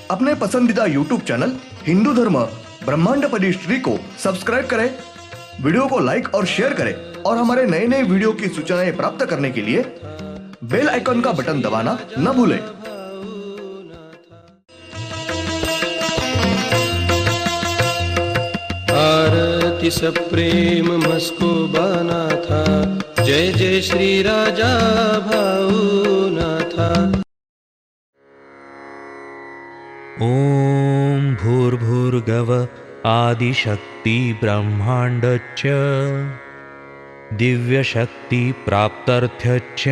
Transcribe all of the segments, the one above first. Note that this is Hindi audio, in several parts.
अपने पसंदीदा YouTube चैनल हिंदू धर्म ब्रह्मांडपदी श्री को सब्सक्राइब करें, वीडियो को लाइक और शेयर करें और हमारे नए नए वीडियो की सूचनाएं प्राप्त करने के लिए बेल आइकन का बटन दबाना न भूलें। आरती सप्रेम मस्को बना था, जय जय श्री राजा भाऊनाथा। ॐ भूर्भुर्गव आदिशक्ति ब्रह्माण्डच्च दिव्यशक्ति प्राप्त्यर्थच्च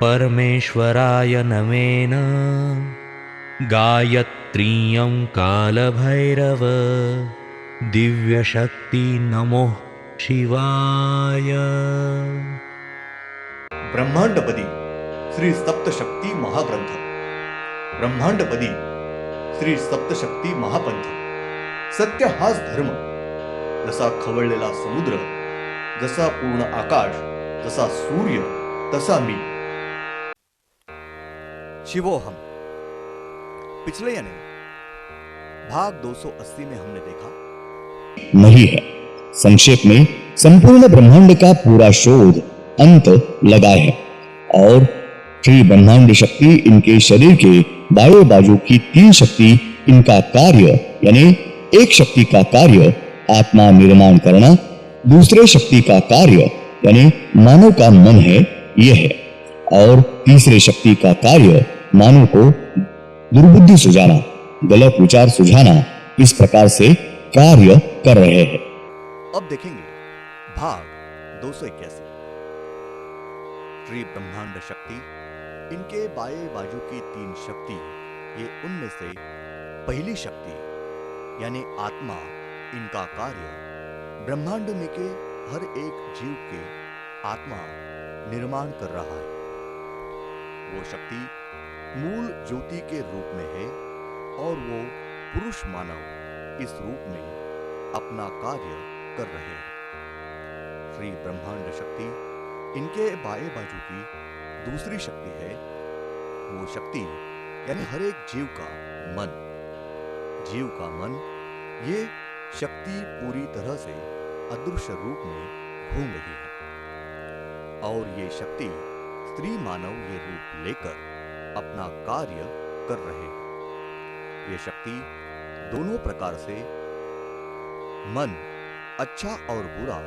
परमेश्वराय नमेन गायत्रीयं कालभैरव दिव्यशक्ति नमो शिवाय। ब्रह्मांडपदी श्री सप्तशक्ती महाग्रंथ, ब्रह्मांडपदी श्री सप्तशक्ती महापंथ। सत्य हाच धर्म, जसा खवळलेला समुद्र, जसा पूर्ण आकाश, जसा सूर्य, तसा मी। शिवोहम। पिछले यानी भाग 280 में हमने देखा नहीं है। संक्षेप में संपूर्ण ब्रह्मांड का पूरा शोध अंत लगा है और श्री ब्रह्मांड शक्ति इनके शरीर के बाएं बाजू की 3 शक्ति इनका कार्य यानी एक शक्ति का कार्य आत्मा निर्माण करना, दूसरे शक्ति का कार्य यानी मानव का मन है यह है, और तीसरे शक्ति का कार्य मानव को दुर्बुद्धि सुझाना, गलत विचार सुझाना, इस प्रकार से कार्य कर रहे हैं। अब देखेंगे भाग 281। श्री ब्रह्मांड शक्ति इनके बाएं बाजू की 3 शक्ति, ये उनमें से पहली शक्ति यानी आत्मा, इनका कार्य ब्रह्मांड में के हर एक जीव के आत्मा निर्माण कर रहा है। वो शक्ति मूल ज्योति के रूप में है और वो पुरुष मानव इस रूप में अपना कार्य कर रहे हैं। श्री ब्रह्मांड शक्ति इनके बाएं बाजू की दूसरी शक्ति है। वो शक्ति यानी हर एक जीव का मन, जीव का मन, ये शक्ति पूरी तरह से अदृश्य रूप में घूम रही है और ये शक्ति स्त्री मानव ये रूप लेकर अपना कार्य कर रहे हैं। ये शक्ति दोनों प्रकार से मन अच्छा और बुरा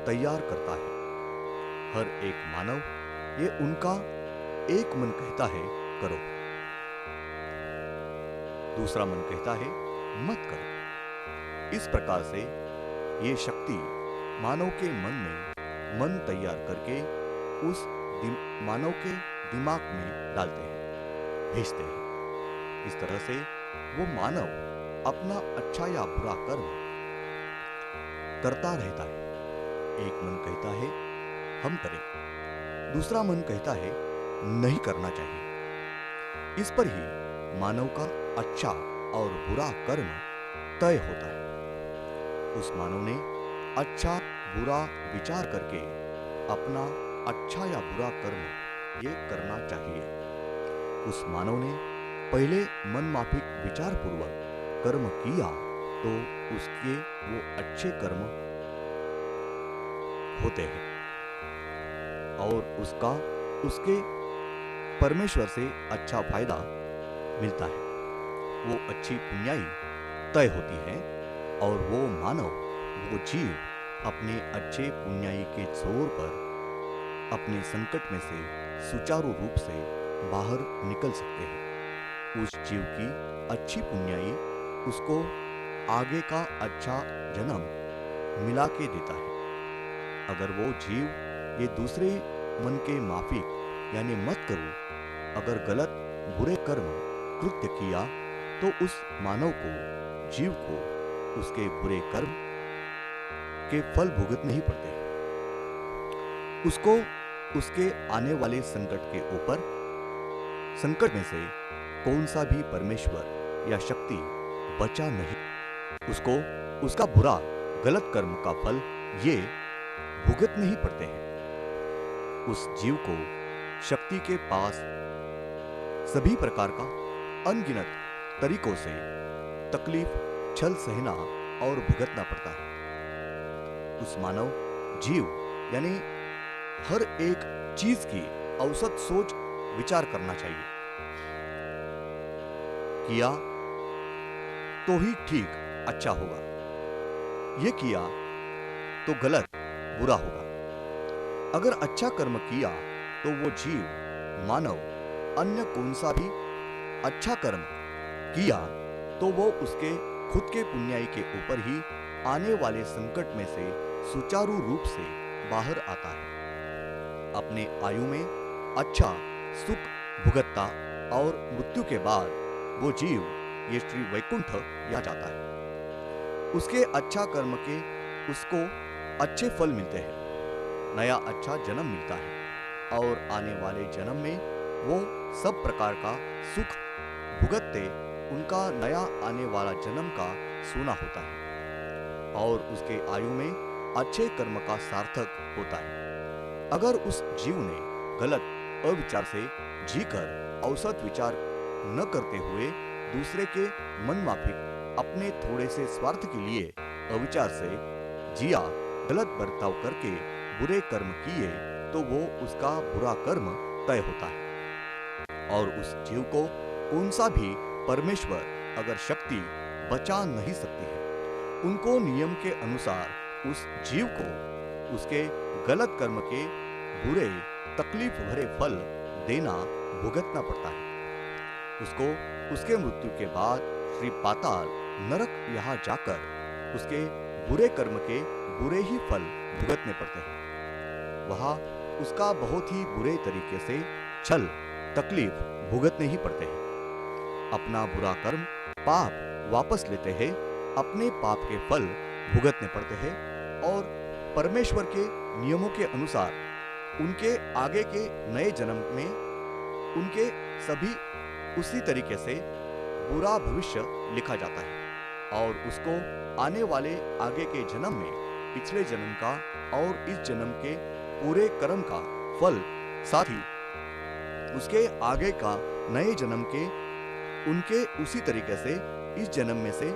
तैयार करता है। हर एक मानव ये उनका एक मन कहता है करो, दूसरा मन कहता है मत करो। इस प्रकार से ये शक्ति मानव के मन में मन तैयार करके उस मानव के दिमाग में डालते हैं, भेजते हैं। इस तरह से वो मानव अपना अच्छा या बुरा कर्म करता रहता है। एक मन कहता है हम करें, दूसरा मन कहता है नहीं करना चाहिए। इस पर ही मानव का अच्छा और बुरा कर्म तय होता है। उस मानव ने अच्छा बुरा विचार करके अपना अच्छा या बुरा कर्म ये करना चाहिए। उस मानव ने पहले मन माफिक विचार पूर्वक कर्म किया तो उसके वो अच्छे कर्म होते हैं और उसके परमेश्वर से अच्छा फायदा मिलता है। वो अच्छी पुण्याई तय होती है और वो मानव, वो जीव अपने अच्छे पुण्याई के जोर पर अपने संकट में से सुचारू रूप से बाहर निकल सकते हैं। उस जीव की अच्छी पुण्याई उसको आगे का अच्छा जन्म मिला के देता है। अगर वो जीव ये दूसरे मन के माफिक यानी मत करो, अगर गलत बुरे कर्म कृत्य किया तो उस मानव को, जीव को उसके बुरे कर्म के फल भुगतने ही पड़ते हैं। उसको उसके आने वाले संकट के ऊपर, संकट में से कौन सा भी परमेश्वर या शक्ति बचा नहीं। उसको उसका बुरा गलत कर्म का फल ये भुगतने ही पड़ते हैं। उस जीव को शक्ति के पास सभी प्रकार का अनगिनत तरीकों से तकलीफ छल सहना और भुगतना पड़ता है। उस मानव जीव यानी हर एक चीज की औसत सोच विचार करना चाहिए। किया तो ही ठीक अच्छा होगा, ये किया तो गलत बुरा होगा। अगर अच्छा कर्म किया तो वो जीव मानव अन्य कौन सा भी अच्छा कर्म किया तो वो उसके खुद के पुण्याई के ऊपर ही आने वाले संकट में से सुचारू रूप से बाहर आता है। अपने आयु में अच्छा सुख भुगतता और मृत्यु के बाद वो जीव ये श्री वैकुंठ या जाता है। उसके अच्छा कर्म के उसको अच्छे फल मिलते हैं, नया अच्छा जन्म मिलता है और आने वाले जन्म में वो सब प्रकार का सुख भुगतते उनका नया आने वाला जन्म का सोना होता है और उसके आयु में अच्छे कर्म का सार्थक होता है। अगर उस जीव ने गलत अविचार से जीकर औसत विचार न करते हुए दूसरे के मन माफिक अपने थोड़े से स्वार्थ के लिए अविचार से जिया, गलत बर्ताव करके बुरे कर्म किए तो वो उसका बुरा कर्म तय होता है और उस जीव को कौन सा भी परमेश्वर अगर शक्ति बचा नहीं सकती है। उनको नियम के अनुसार उस जीव को उसके गलत कर्म के बुरे तकलीफ भरे फल देना भुगतना पड़ता है। उसको उसके मृत्यु के बाद श्री पाताल नरक यहाँ जाकर उसके बुरे कर्म के बुरे ही फल भुगतने पड़ते हैं। वहां उसका बहुत ही बुरे तरीके से छल तकलीफ भुगतने ही पड़ते हैं। अपना बुरा कर्म पाप वापस लेते हैं, अपने पाप के फल भुगतने पड़ते हैं और परमेश्वर के नियमों के अनुसार उनके आगे के नए जन्म में उनके सभी उसी तरीके से बुरा भविष्य लिखा जाता है और उसको आने वाले आगे के जन्म में पिछले जन्म का और इस जन्म के पूरे कर्म का फल, साथ ही उसके आगे का नए जन्म के उनके उसी तरीके से इस जन्म में से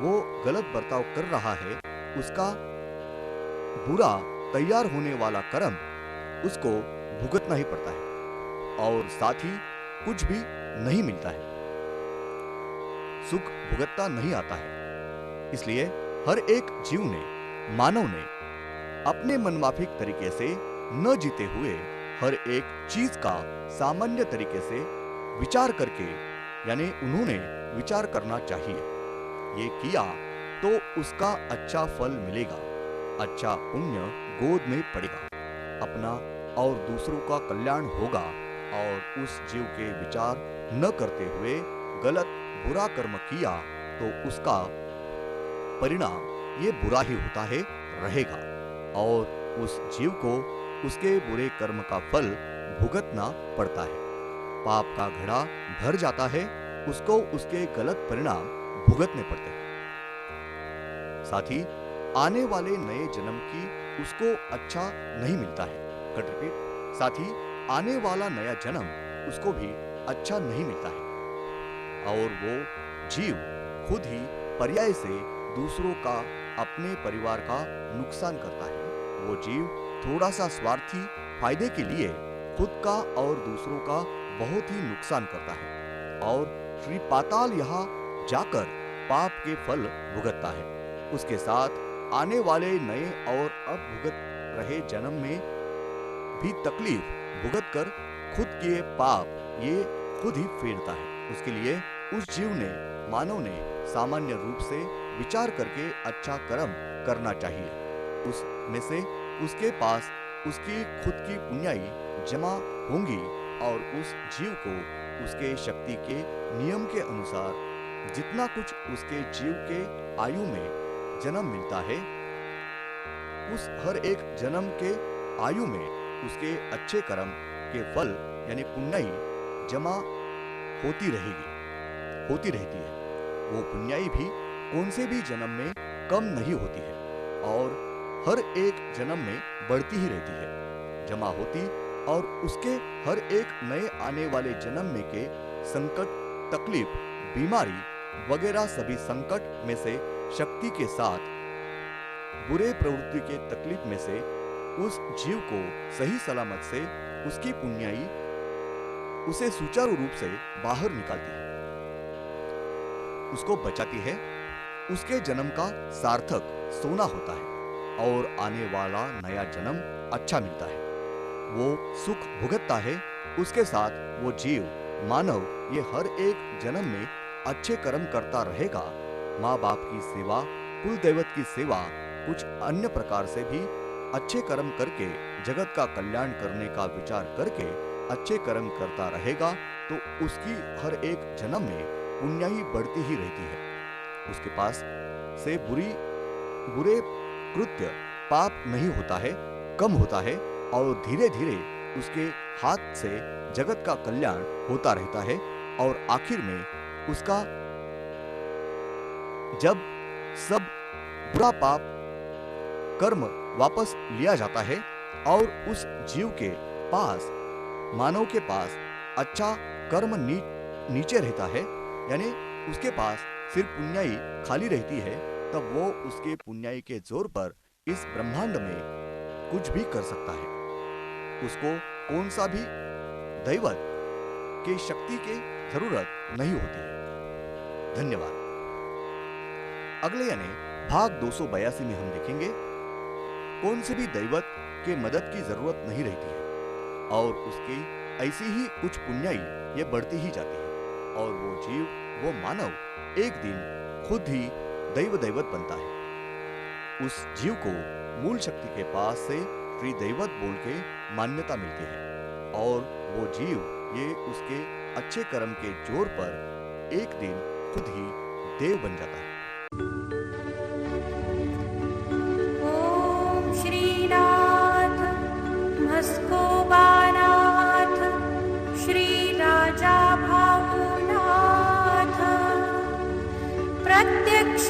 वो गलत बर्ताव कर रहा है उसका बुरा तैयार होने वाला कर्म उसको भुगतना ही पड़ता है और साथ ही कुछ भी नहीं मिलता है, सुख भुगतता नहीं आता है। इसलिए हर एक जीव ने, मानव ने अपने मनमाफिक तरीके से न जीते हुए हर एक चीज का सामान्य तरीके से विचार करके, यानी उन्होंने विचार करना चाहिए। ये किया तो उसका अच्छा फल मिलेगा, अच्छा पुण्य गोद में पड़ेगा, अपना और दूसरों का कल्याण होगा और उस जीव के विचार न करते हुए गलत बुरा कर्म किया तो उसका परिणाम ये बुरा ही होता है रहेगा और उस जीव को उसके बुरे कर्म का फल भुगतना पड़ता है। पाप का घड़ा भर जाता है, उसको उसके गलत परिणाम भुगतने पड़ते हैं। साथ ही आने वाले नए जन्म की उसको अच्छा नहीं मिलता है। कट रिपीट, साथ ही आने वाला नया जन्म उसको भी अच्छा नहीं मिलता है और वो जीव खुद ही पर्याय से दूसरों का, अपने परिवार का नुकसान करता है। वो जीव थोड़ा सा स्वार्थी फायदे के लिए खुद का और दूसरों का बहुत ही नुकसान करता है और श्री पाताल यहाँ जाकर पाप के फल भुगतता है। उसके साथ आने वाले नए और अब भुगत रहे जन्म में भी तकलीफ भुगत कर खुद किए पाप ये खुद ही फेरता है। उसके लिए उस जीव ने, मानव ने सामान्य रूप से विचार करके अच्छा कर्म करना चाहिए। उसमें से उसके पास उसकी खुद की पुण्याई जमा होंगी और उस जीव को उसके शक्ति के नियम के अनुसार जितना कुछ उसके जीव के आयु में जन्म मिलता है, उस हर एक जन्म के आयु में उसके अच्छे कर्म के फल यानी पुण्याई जमा होती रहती है। वो पुण्याई भी कौन से भी जन्म में कम नहीं होती है और हर एक जन्म में बढ़ती ही रहती है, जमा होती और उसके हर एक नए आने वाले जन्म में के संकट, तकलीफ, बीमारी वगैरह सभी संकट में से शक्ति के साथ बुरे प्रवृत्ति के तकलीफ में से उस जीव को सही सलामत से उसकी पुण्याई उसे सुचारू रूप से बाहर निकालती है, उसको बचाती है, उसके जन्म का सार्थक सोना होता है और आने वाला नया जन्म अच्छा मिलता है। वो सुख भुगतता है, उसके साथ वो जीव मानव ये हर एक जन्म में अच्छे कर्म करता रहेगा। माँ बाप की सेवा, कुल देवत की सेवा, कुछ अन्य प्रकार से भी अच्छे कर्म करके जगत का कल्याण करने का विचार करके अच्छे कर्म करता रहेगा तो उसकी हर एक जन्म में पुण्याई बढ़ती ही रहती है। उसके पास से बुरे कृत्य पाप नहीं होता है, कम होता है और धीरे धीरे उसके हाथ से जगत का कल्याण होता रहता है और आखिर में उसका जब सब बुरा पाप कर्म वापस लिया जाता है और उस जीव के पास, मानव के पास अच्छा कर्म नीचे रहता है, यानी उसके पास सिर्फ पुण्याई खाली रहती है, तब वो उसके पुण्याई के जोर पर इस ब्रह्मांड में कुछ भी कर सकता है। उसको कौन सा भी दैवत की शक्ति की जरूरत नहीं होती है। धन्यवाद। अगले यानी भाग 282 में हम देखेंगे कौन से भी दैवत के मदद की जरूरत नहीं रहती है और उसकी ऐसी ही कुछ पुण्याई ये बढ़ती ही जाती है और वो जीव, वो मानव एक दिन खुद ही दैवत बनता है। उस जीव को मूल शक्ति के पास से श्री दैवत बोल के मान्यता मिलती है और वो जीव ये उसके अच्छे कर्म के जोर पर एक दिन खुद ही देव बन जाता है। ओम श्रीनाथ मस्कोबानाथ श्री राजा भावनाथ प्रत्यक्ष